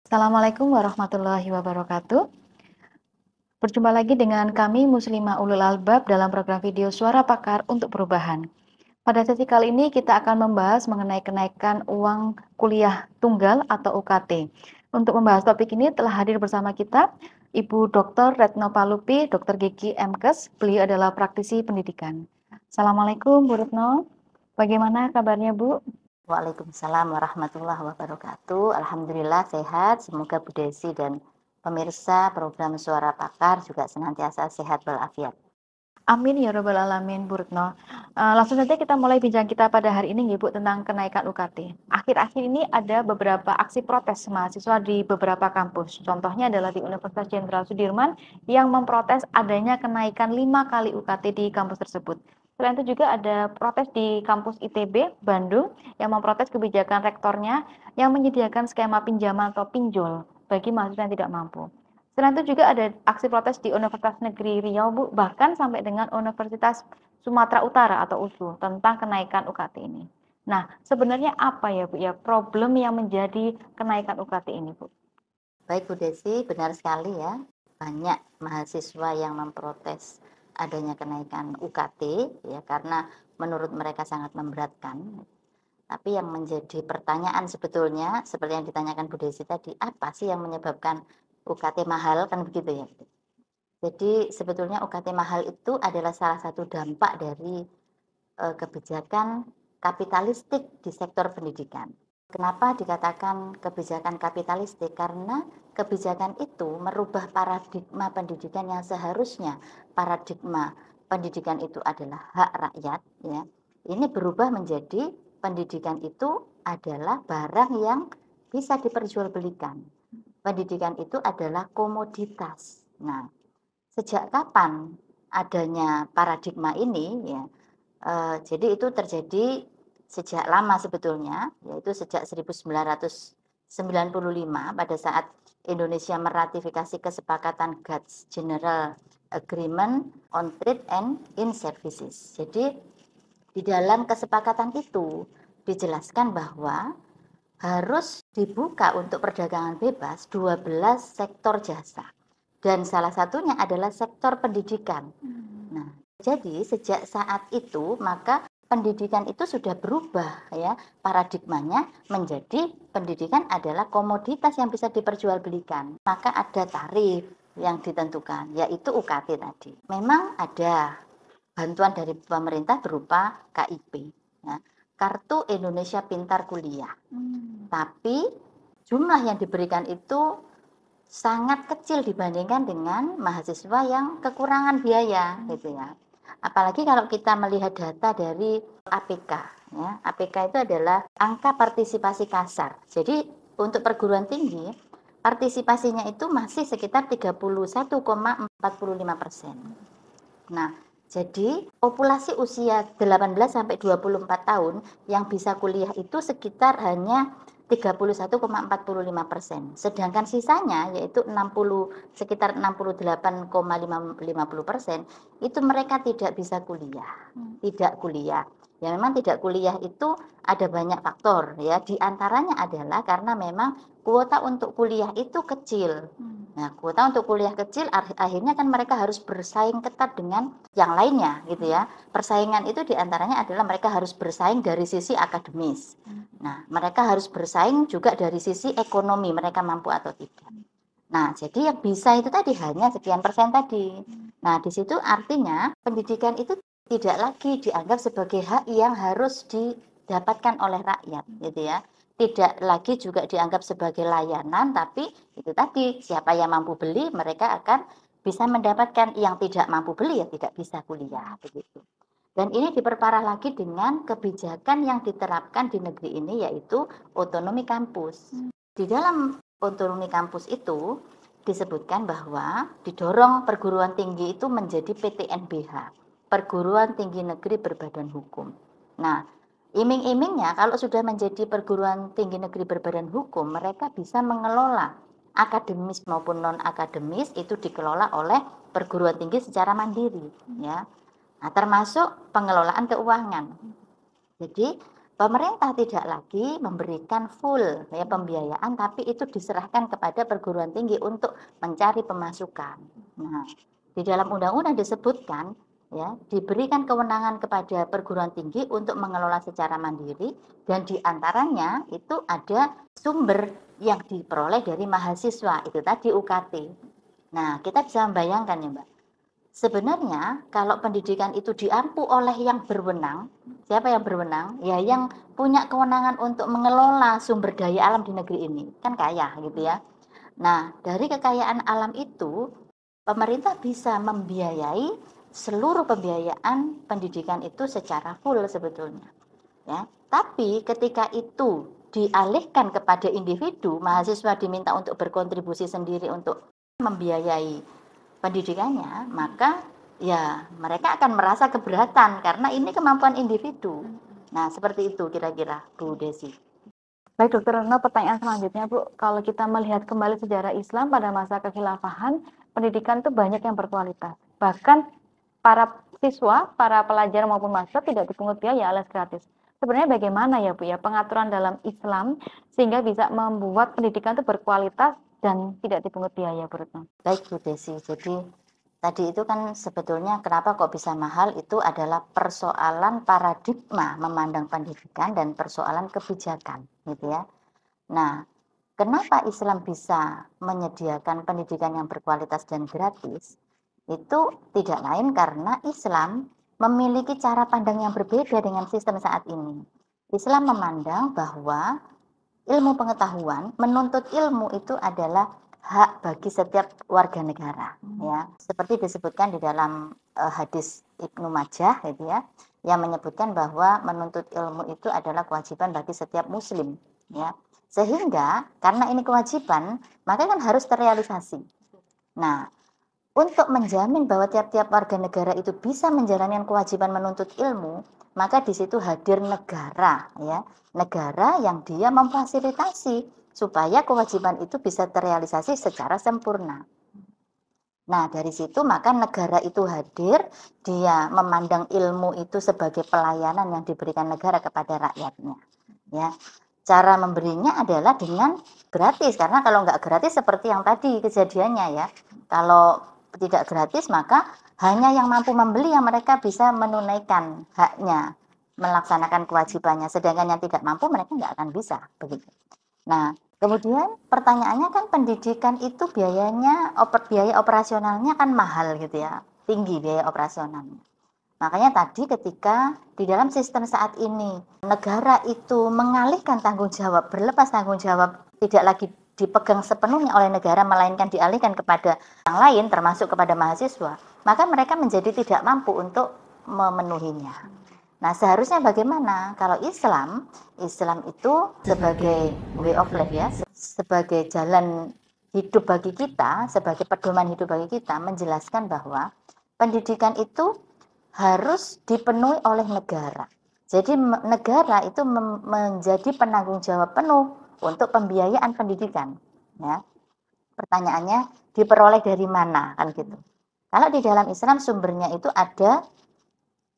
Assalamualaikum warahmatullahi wabarakatuh. Berjumpa lagi dengan kami Muslimah Ulul Albab dalam program video Suara Pakar untuk Perubahan. Pada sesi kali ini kita akan membahas mengenai kenaikan uang kuliah tunggal atau UKT. Untuk membahas topik ini telah hadir bersama kita Ibu Dr. Retno Palupi, Dr. Gigi MKes. Beliau adalah praktisi pendidikan. Assalamualaikum Bu Retno. Bagaimana kabarnya Bu? Waalaikumsalam warahmatullahi wabarakatuh. Alhamdulillah sehat. Semoga Bu Desi dan pemirsa program Suara Pakar juga senantiasa sehat walafiat. Amin ya robbal alamin, Bu Retno. Langsung saja kita mulai bincang kita pada hari ini Bu tentang kenaikan UKT. Akhir-akhir ini ada beberapa aksi protes mahasiswa di beberapa kampus. Contohnya adalah di Universitas Jenderal Sudirman yang memprotes adanya kenaikan 5 kali UKT di kampus tersebut. Selain itu juga ada protes di kampus ITB Bandung yang memprotes kebijakan rektornya yang menyediakan skema pinjaman atau pinjol bagi mahasiswa yang tidak mampu. Selain itu juga ada aksi protes di Universitas Negeri Riau, Bu, bahkan sampai dengan Universitas Sumatera Utara atau USU tentang kenaikan UKT ini. Nah, sebenarnya apa ya, Bu, ya problem yang menjadi kenaikan UKT ini, Bu? Baik Bu Desi, benar sekali ya. Banyak mahasiswa yang memprotes adanya kenaikan UKT ya karena menurut mereka sangat memberatkan. Tapi yang menjadi pertanyaan sebetulnya seperti yang ditanyakan Bu Desi tadi, apa sih yang menyebabkan UKT mahal, kan begitu ya. Jadi sebetulnya UKT mahal itu adalah salah satu dampak dari kebijakan kapitalistik di sektor pendidikan. Kenapa dikatakan kebijakan kapitalistik? Karena kebijakan itu merubah paradigma pendidikan yang seharusnya paradigma pendidikan itu adalah hak rakyat ya. Ini berubah menjadi pendidikan itu adalah barang yang bisa diperjualbelikan. Pendidikan itu adalah komoditas. Nah, sejak kapan adanya paradigma ini ya? Jadi itu terjadi sejak lama sebetulnya, yaitu sejak 1995 pada saat Indonesia meratifikasi kesepakatan GATS General Agreement on Trade and in Services. Jadi di dalam kesepakatan itu dijelaskan bahwa harus dibuka untuk perdagangan bebas 12 sektor jasa. Dan salah satunya adalah sektor pendidikan. Nah, jadi sejak saat itu maka pendidikan itu sudah berubah ya, paradigmanya menjadi pendidikan adalah komoditas yang bisa diperjualbelikan. Maka ada tarif yang ditentukan, yaitu UKT tadi. Memang ada bantuan dari pemerintah berupa KIP ya, Kartu Indonesia Pintar Kuliah. Tapi jumlah yang diberikan itu sangat kecil dibandingkan dengan mahasiswa yang kekurangan biaya gitu ya. Apalagi kalau kita melihat data dari APK ya. APK itu adalah angka partisipasi kasar. Jadi untuk perguruan tinggi partisipasinya itu masih sekitar 31,45%. Nah, jadi populasi usia 18 sampai 24 tahun yang bisa kuliah itu sekitar hanya 31,45%. Sedangkan sisanya yaitu sekitar 68,50% itu mereka tidak bisa kuliah. Tidak kuliah. Ya memang tidak kuliah itu ada banyak faktor ya. Di antaranya adalah karena memang kuota untuk kuliah itu kecil. Nah, kuota untuk kuliah kecil akhirnya kan mereka harus bersaing ketat dengan yang lainnya gitu ya. Persaingan itu diantaranya adalah mereka harus bersaing dari sisi akademis. Nah, mereka harus bersaing juga dari sisi ekonomi, mereka mampu atau tidak. Nah, jadi yang bisa itu tadi hanya sekian persen tadi. Nah, di situ artinya pendidikan itu tidak lagi dianggap sebagai hak yang harus didapatkan oleh rakyat gitu ya. Tidak lagi juga dianggap sebagai layanan, tapi itu tadi siapa yang mampu beli mereka akan bisa mendapatkan, yang tidak mampu beli ya tidak bisa kuliah begitu. Dan ini diperparah lagi dengan kebijakan yang diterapkan di negeri ini yaitu otonomi kampus. Di dalam otonomi kampus itu disebutkan bahwa didorong perguruan tinggi itu menjadi PTNBH, Perguruan Tinggi Negeri Berbadan Hukum. Nah, iming-imingnya kalau sudah menjadi perguruan tinggi negeri berbadan hukum, mereka bisa mengelola akademis maupun non-akademis itu dikelola oleh perguruan tinggi secara mandiri ya. Nah, termasuk pengelolaan keuangan. Jadi pemerintah tidak lagi memberikan full ya pembiayaan, tapi itu diserahkan kepada perguruan tinggi untuk mencari pemasukan. Nah, di dalam undang-undang disebutkan ya diberikan kewenangan kepada perguruan tinggi untuk mengelola secara mandiri, dan diantaranya itu ada sumber yang diperoleh dari mahasiswa, itu tadi UKT. Nah, kita bisa membayangkan ya Mbak, sebenarnya kalau pendidikan itu diampu oleh yang berwenang, siapa yang berwenang? Ya yang punya kewenangan untuk mengelola sumber daya alam di negeri ini, kan kaya gitu ya. Nah, dari kekayaan alam itu, pemerintah bisa membiayai seluruh pembiayaan pendidikan itu secara full sebetulnya. Ya, tapi ketika itu dialihkan kepada individu, mahasiswa diminta untuk berkontribusi sendiri untuk membiayai pendidikannya, maka ya mereka akan merasa keberatan karena ini kemampuan individu. Nah, seperti itu kira-kira Bu Desi. Baik Dokter Retno, pertanyaan selanjutnya Bu, kalau kita melihat kembali sejarah Islam pada masa kekhilafahan, pendidikan itu banyak yang berkualitas. Bahkan para siswa, para pelajar maupun mahasiswa tidak dipungut biaya alias gratis. Sebenarnya bagaimana ya Bu ya pengaturan dalam Islam sehingga bisa membuat pendidikan itu berkualitas dan tidak dipungut biaya Bu Retno? Baik Bu Desi, jadi tadi itu kan sebetulnya kenapa kok bisa mahal, itu adalah persoalan paradigma memandang pendidikan dan persoalan kebijakan gitu ya. Nah, kenapa Islam bisa menyediakan pendidikan yang berkualitas dan gratis? Itu tidak lain karena Islam memiliki cara pandang yang berbeda dengan sistem saat ini. Islam memandang bahwa ilmu pengetahuan, menuntut ilmu itu adalah hak bagi setiap warga negara ya. Seperti disebutkan di dalam hadis Ibnu Majah gitu ya, yang menyebutkan bahwa menuntut ilmu itu adalah kewajiban bagi setiap muslim ya. Sehingga karena ini kewajiban, maka kan harus terrealisasi. Nah, untuk menjamin bahwa tiap-tiap warga negara itu bisa menjalankan kewajiban menuntut ilmu, maka di situ hadir negara ya. Negara yang dia memfasilitasi supaya kewajiban itu bisa terrealisasi secara sempurna. Nah, dari situ maka negara itu hadir, dia memandang ilmu itu sebagai pelayanan yang diberikan negara kepada rakyatnya. Ya, cara memberinya adalah dengan gratis, karena kalau nggak gratis seperti yang tadi kejadiannya ya. Kalau tidak gratis maka hanya yang mampu membeli yang mereka bisa menunaikan haknya, melaksanakan kewajibannya, sedangkan yang tidak mampu mereka nggak akan bisa begitu. Nah, kemudian pertanyaannya kan pendidikan itu biayanya, biaya operasionalnya kan mahal gitu ya, tinggi biaya operasionalnya. Makanya tadi ketika di dalam sistem saat ini negara itu mengalihkan tanggung jawab, berlepas tanggung jawab, tidak lagi dipegang sepenuhnya oleh negara melainkan dialihkan kepada yang lain termasuk kepada mahasiswa, maka mereka menjadi tidak mampu untuk memenuhinya. Nah, seharusnya bagaimana? Kalau Islam itu sebagai way of life ya, sebagai jalan hidup bagi kita, sebagai pedoman hidup bagi kita, menjelaskan bahwa pendidikan itu harus dipenuhi oleh negara. Jadi negara itu menjadi penanggung jawab penuh untuk pembiayaan pendidikan. Ya. Pertanyaannya diperoleh dari mana kan gitu. Kalau di dalam Islam sumbernya itu ada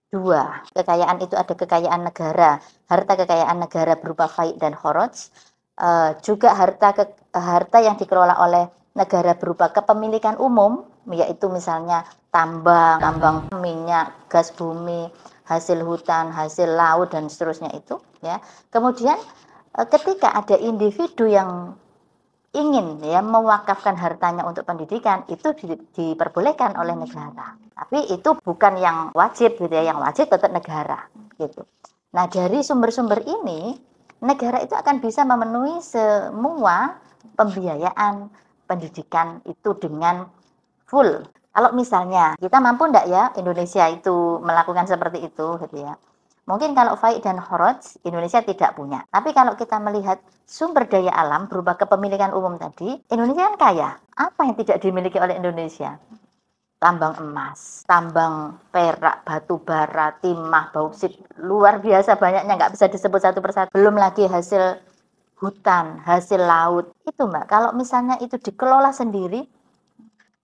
dua. Kekayaan itu ada kekayaan negara, harta kekayaan negara berupa faid dan khoroj, juga harta yang dikelola oleh negara berupa kepemilikan umum, yaitu misalnya tambang minyak, gas bumi, hasil hutan, hasil laut dan seterusnya itu ya. Kemudian ketika ada individu yang ingin ya mewakafkan hartanya untuk pendidikan, itu diperbolehkan oleh negara. Tapi itu bukan yang wajib gitu ya, yang wajib tetap negara gitu. Nah, dari sumber-sumber ini negara itu akan bisa memenuhi semua pembiayaan pendidikan itu dengan full. Kalau misalnya kita mampu enggak ya Indonesia itu melakukan seperti itu gitu ya. Mungkin kalau faid dan khoroj Indonesia tidak punya. Tapi kalau kita melihat sumber daya alam berupa kepemilikan umum tadi, Indonesia kan kaya. Apa yang tidak dimiliki oleh Indonesia? Tambang emas, tambang perak, batu bara, timah, bauksit, luar biasa banyaknya, nggak bisa disebut satu persatu. Belum lagi hasil hutan, hasil laut. Itu Mbak, kalau misalnya itu dikelola sendiri,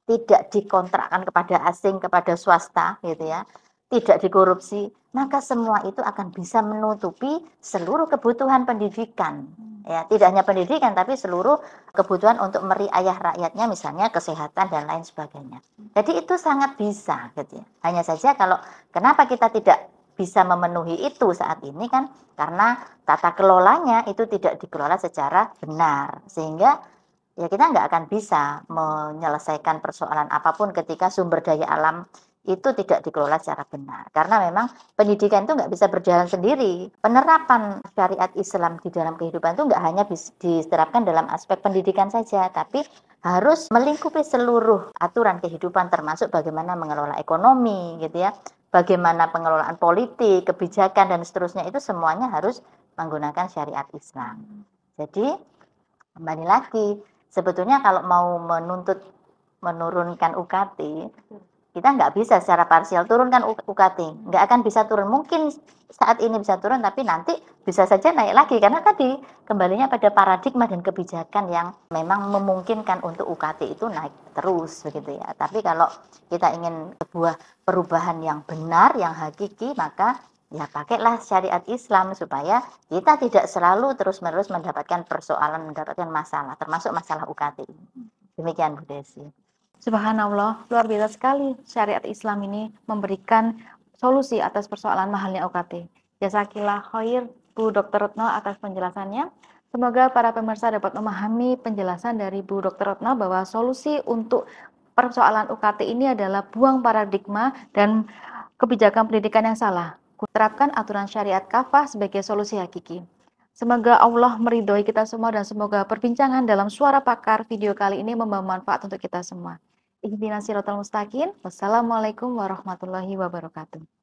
tidak dikontrakkan kepada asing, kepada swasta gitu ya, tidak dikorupsi, maka semua itu akan bisa menutupi seluruh kebutuhan pendidikan. Ya, tidak hanya pendidikan tapi seluruh kebutuhan untuk meriayah rakyatnya, misalnya kesehatan dan lain sebagainya. Jadi itu sangat bisa gitu ya. Hanya saja kalau kenapa kita tidak bisa memenuhi itu saat ini kan karena tata kelolanya itu tidak dikelola secara benar, sehingga ya kita nggak akan bisa menyelesaikan persoalan apapun ketika sumber daya alam itu tidak dikelola secara benar. Karena memang pendidikan itu nggak bisa berjalan sendiri. Penerapan syariat Islam di dalam kehidupan itu nggak hanya diterapkan dalam aspek pendidikan saja, tapi harus melingkupi seluruh aturan kehidupan, termasuk bagaimana mengelola ekonomi gitu ya, bagaimana pengelolaan politik, kebijakan dan seterusnya, itu semuanya harus menggunakan syariat Islam. Jadi kembali lagi, sebetulnya kalau mau menurunkan UKT, kita nggak bisa secara parsial turunkan UKT, nggak akan bisa turun. Mungkin saat ini bisa turun, tapi nanti bisa saja naik lagi, karena tadi kembalinya pada paradigma dan kebijakan yang memang memungkinkan untuk UKT itu naik terus begitu ya. Tapi kalau kita ingin sebuah perubahan yang benar, yang hakiki, maka ya pakailah syariat Islam supaya kita tidak selalu terus-menerus mendapatkan persoalan, mendapatkan masalah, termasuk masalah UKT. Demikian Bu Desi. Subhanallah, luar biasa sekali syariat Islam ini memberikan solusi atas persoalan mahalnya UKT. Jazakillah khair Bu Dr. Retno atas penjelasannya. Semoga para pemirsa dapat memahami penjelasan dari Bu Dr. Retno bahwa solusi untuk persoalan UKT ini adalah buang paradigma dan kebijakan pendidikan yang salah. Kuterapkan aturan syariat kafah sebagai solusi hakiki. Semoga Allah meridhoi kita semua dan semoga perbincangan dalam Suara Pakar video kali ini membawa manfaat untuk kita semua. Ihdinas siratal mustaqim. Wassalamualaikum warahmatullahi wabarakatuh.